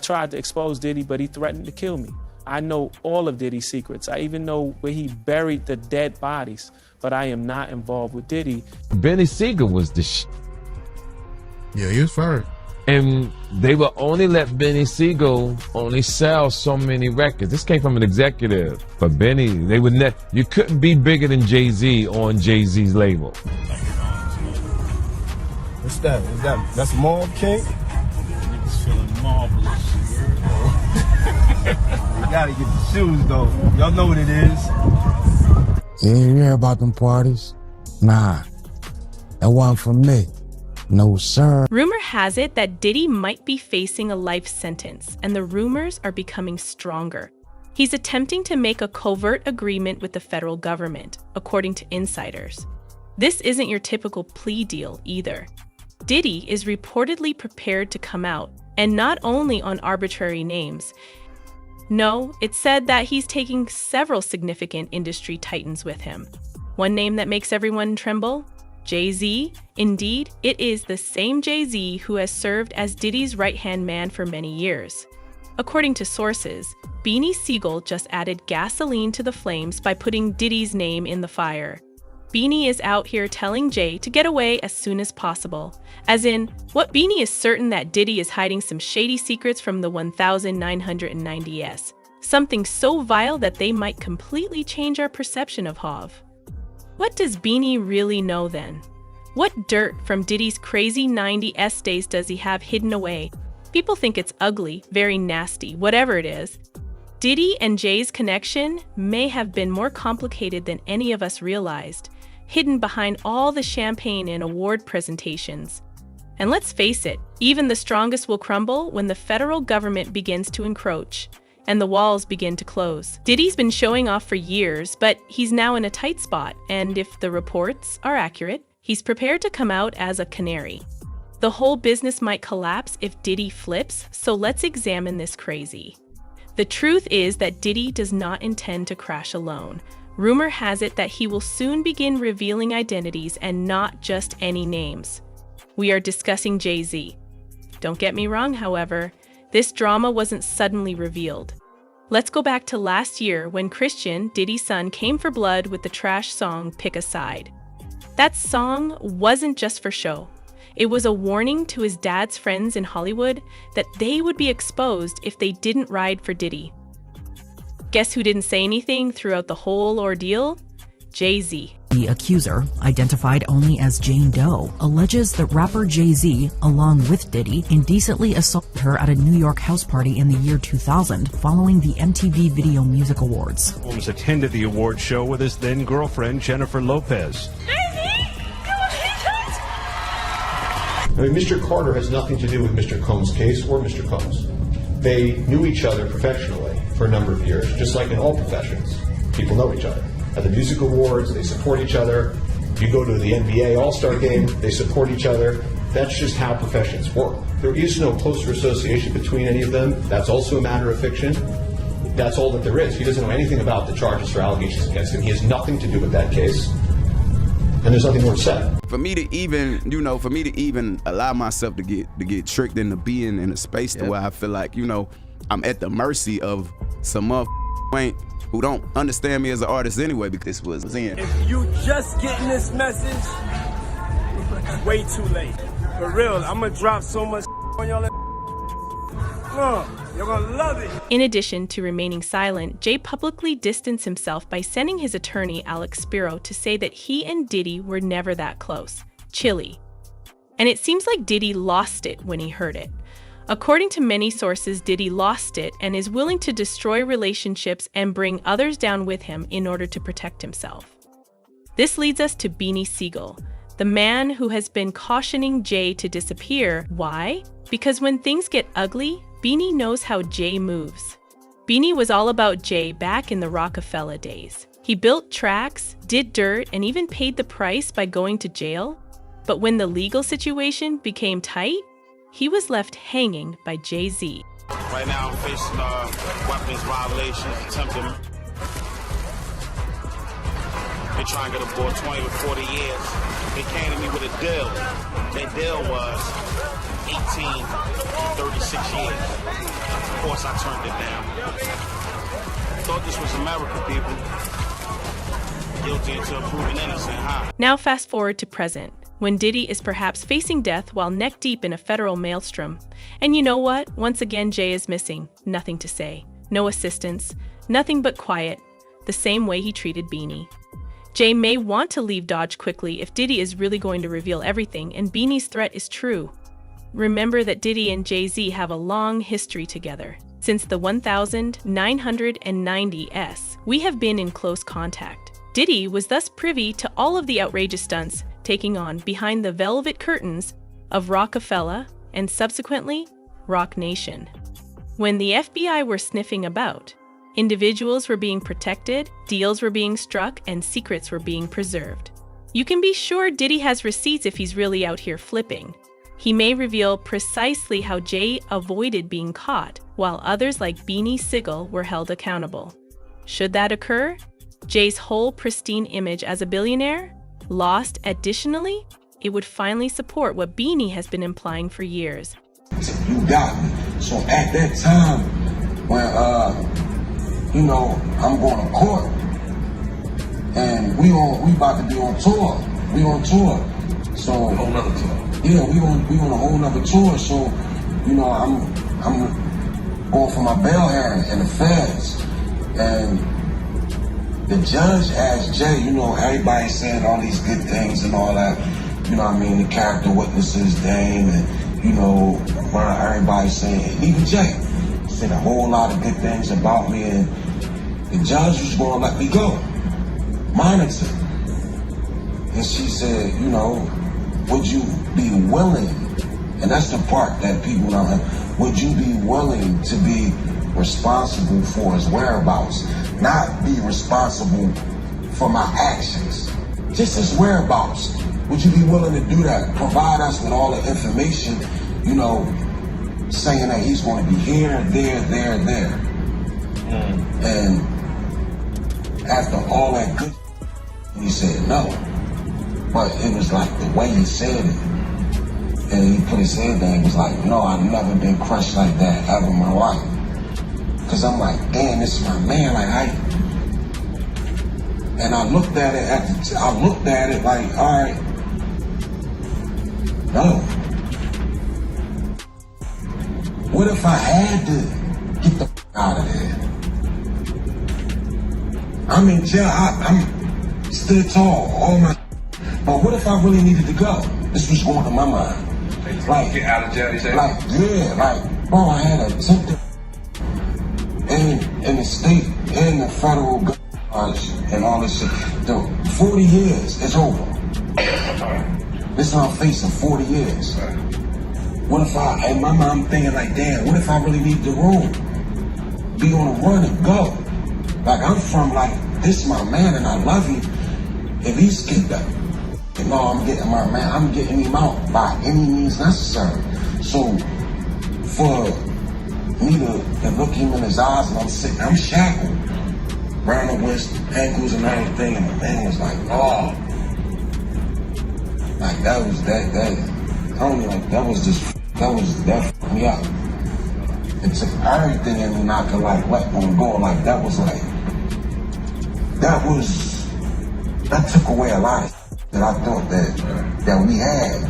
tried to expose Diddy, but he threatened to kill me. I know all of Diddy's secrets. I even know where he buried the dead bodies, but I am not involved with Diddy. Beanie Sigel was the Yeah, he was fired. And they will only let Beanie Sigel only sell so many records. This came from an executive. For Beanie, they would you couldn't be bigger than Jay-Z on Jay-Z's label. What's that? That's Mauve King? Niggas feeling marvelous. You gotta get the shoes though. Y'all know what it is. You hear about them parties? Nah, that wasn't for me. No, sir. Rumor has it that Diddy might be facing a life sentence, and the rumors are becoming stronger. He's attempting to make a covert agreement with the federal government, according to insiders. This isn't your typical plea deal either. Diddy is reportedly prepared to come out, and not only on arbitrary names. No, it's said that he's taking several significant industry titans with him. One name that makes everyone tremble? Jay-Z. Indeed, it is the same Jay-Z who has served as Diddy's right-hand man for many years. According to sources, Beanie Sigel just added gasoline to the flames by putting Diddy's name in the fire. Beanie is out here telling Jay to get away as soon as possible. As in, what Beanie is certain that Diddy is hiding some shady secrets from the 1990s. Something so vile that they might completely change our perception of Hov. What does Beanie really know then? What dirt from Diddy's crazy 90s days does he have hidden away? People think it's ugly, very nasty, whatever it is. Diddy and Jay's connection may have been more complicated than any of us realized, hidden behind all the champagne and award presentations. And let's face it, even the strongest will crumble when the federal government begins to encroach and the walls begin to close. Diddy's been showing off for years, but he's now in a tight spot, and if the reports are accurate, he's prepared to come out as a canary. The whole business might collapse if Diddy flips, so let's examine this crazy. The truth is that Diddy does not intend to crash alone. Rumor has it that he will soon begin revealing identities and not just any names. We are discussing Jay-Z. Don't get me wrong, however, this drama wasn't suddenly revealed. Let's go back to last year when Christian, Diddy's son, came for blood with the trash song Pick a Side. That song wasn't just for show. It was a warning to his dad's friends in Hollywood that they would be exposed if they didn't ride for Diddy. Guess who didn't say anything throughout the whole ordeal? Jay-Z. The accuser, identified only as Jane Doe, alleges that rapper Jay-Z, along with Diddy, indecently assaulted her at a New York house party in the year 2000 following the MTV Video Music Awards. Holmes attended the award show with his then-girlfriend, Jennifer Lopez. I mean, Mr. Carter has nothing to do with Mr. Combs' case or Mr. Combs. They knew each other professionally for a number of years, just like in all professions. People know each other. At the music awards, they support each other. You go to the NBA All-Star game, they support each other. That's just how professions work. There is no closer association between any of them. That's also a matter of fiction. That's all that there is. He doesn't know anything about the charges or allegations against him. He has nothing to do with that case. And there's nothing more to say. For me to even, allow myself to get tricked into being in a space to where I feel like, I'm at the mercy of some who don't understand me as an artist anyway, because this was in. If you just getting this message, it's way too late. For real, I'm gonna drop so much on y'all. You're gonna love it. In addition to remaining silent, Jay publicly distanced himself by sending his attorney, Alex Spiro, to say that he and Diddy were never that close. Chilly. And it seems like Diddy lost it when he heard it. According to many sources, Diddy lost it and is willing to destroy relationships and bring others down with him in order to protect himself. This leads us to Beanie Sigel, the man who has been cautioning Jay to disappear. Why? Because when things get ugly, Beanie knows how Jay moves. Beanie was all about Jay back in the Rockefeller days. He built tracks, did dirt, and even paid the price by going to jail. But when the legal situation became tight, he was left hanging by Jay-Z. Right now I'm facing weapons violations, attempted. They trying to get a boy 20 to 40 years. They came to me with a deal. Their deal was 18 to 36 years. course, I turned it down. Thought this was America, people. Guilty until proven innocent, huh? Now fast forward to present, when Diddy is perhaps facing death while neck deep in a federal maelstrom. And you know what? Once again, Jay is missing. Nothing to say. No assistance. Nothing but quiet. The same way he treated Beanie. Jay may want to leave Dodge quickly if Diddy is really going to reveal everything and Beanie's threat is true. Remember that Diddy and Jay-Z have a long history together. Since the 1990s, we have been in close contact. Diddy was thus privy to all of the outrageous stunts taking on behind the velvet curtains of Rockefeller and subsequently Roc Nation. When the FBI were sniffing about, individuals were being protected, deals were being struck, and secrets were being preserved. You can be sure Diddy has receipts if he's really out here flipping. He may reveal precisely how Jay avoided being caught, while others like Beanie Sigel were held accountable. Should that occur, Jay's whole pristine image as a billionaire lost. Additionally, it would finally support what Beanie has been implying for years. You got me. So at that time, when I'm going to court, and we about to be on tour. We on tour. So a whole nother tour. Yeah, we on a whole nother tour. So, I'm going for my bail hearing in the feds. And the judge asked Jay, everybody's saying all these good things and all that. The character witnesses, Dame, and everybody's saying, even Jay said a whole lot of good things about me, and the judge was going to let me go, monitor. And she said, would you be willing, and that's the part that people don't have, would you be willing to be responsible for his whereabouts, not be responsible for my actions, just his whereabouts? Would you be willing to do that? Provide us with all the information, saying that he's going to be here, there. And after all that good, he said no. But it was like the way he said it. And he put his head down, he was like, no, I've never been crushed like that ever in my life. Cause I'm like, damn, this is my man, like and I looked at it like, all right, no. What if I had to get the out of there? I'm in jail, I'm stood tall, all my. But what if I really needed to go? This was going to my mind. Like, get out of jail, you say? Bro, I had attempted in the state and the federal government and all this shit. 40 years is over. This is what I'm facing, 40 years. What if in my mind, I'm thinking like, damn, what if I really need the room? Be on the run and go. Like, I'm from this is my man and I love him. If he skipped up, no, I'm getting my man, I'm getting him out by any means necessary. So, for me to look him in his eyes and I'm shackled, around the wrist, ankles and everything, and the man was like, oh. Like, that fucked me up. It took everything in me not to let one go. Like, that took away a lot of that I thought that we had.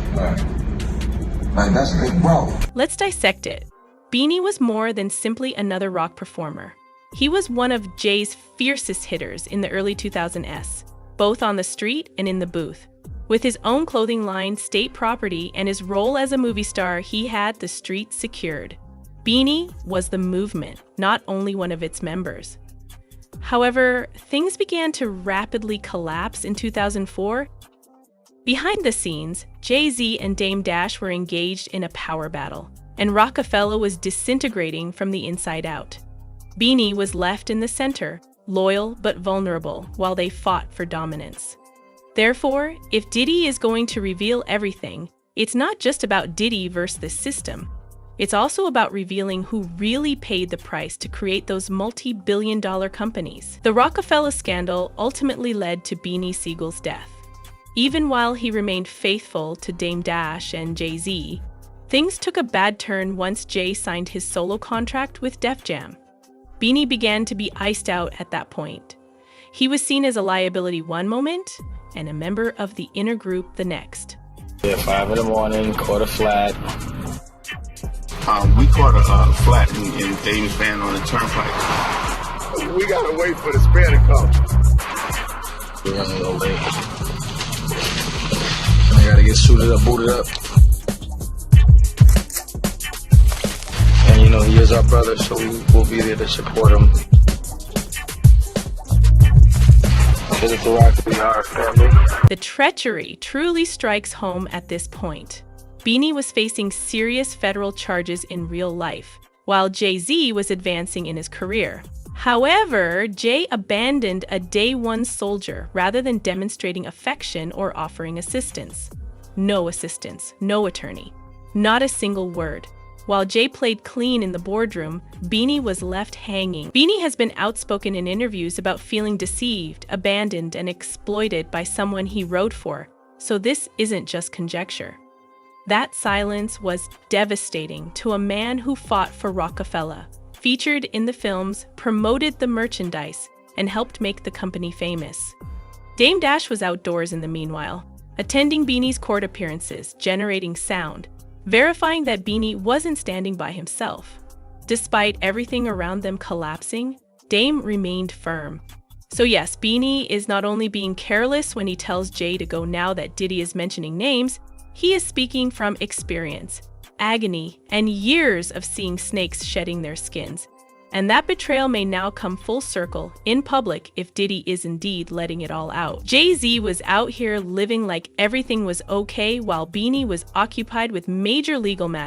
Like, that's big bro. Let's dissect it. Beanie was more than simply another rock performer. He was one of Jay's fiercest hitters in the early 2000s, both on the street and in the booth. With his own clothing line, state property, and his role as a movie star, he had the street secured. Beanie was the movement, not only one of its members. However, things began to rapidly collapse in 2004. Behind the scenes, Jay-Z and Dame Dash were engaged in a power battle, and Rockefeller was disintegrating from the inside out. Beanie was left in the center, loyal but vulnerable, while they fought for dominance. Therefore, if Diddy is going to reveal everything, it's not just about Diddy versus the system. It's also about revealing who really paid the price to create those multi-billion-dollar companies. The Rockefeller scandal ultimately led to Beanie Siegel's death. Even while he remained faithful to Dame Dash and Jay-Z, Things took a bad turn once Jay signed his solo contract with Def Jam. Beanie began to be iced out at that point. He was seen as a liability one moment and a member of the inner group the next. Yeah, 5 in the morning, caught a flat. We caught a flat in Dame's van on the turnpike. We gotta wait for the spare to come. We're running a little late. I gotta get suited up, booted up. And you know, he is our brother, so we will be there to support him. The treachery truly strikes home at this point. Beanie was facing serious federal charges in real life, while Jay-Z was advancing in his career. However, Jay abandoned a day-one soldier rather than demonstrating affection or offering assistance. No assistance, no attorney, not a single word. While Jay played clean in the boardroom, Beanie was left hanging. Beanie has been outspoken in interviews about feeling deceived, abandoned, and exploited by someone he wrote for, so this isn't just conjecture. That silence was devastating to a man who fought for Rockefeller, featured in the films, promoted the merchandise, and helped make the company famous. Dame Dash was outdoors in the meanwhile, attending Beanie's court appearances, generating sound, verifying that Beanie wasn't standing by himself. Despite everything around them collapsing, Dame remained firm. So yes, Beanie is not only being careless when he tells Jay to go now that Diddy is mentioning names, he is speaking from experience, agony, and years of seeing snakes shedding their skins. And that betrayal may now come full circle in public if Diddy is indeed letting it all out. Jay-Z was out here living like everything was okay while Beanie was occupied with major legal matters.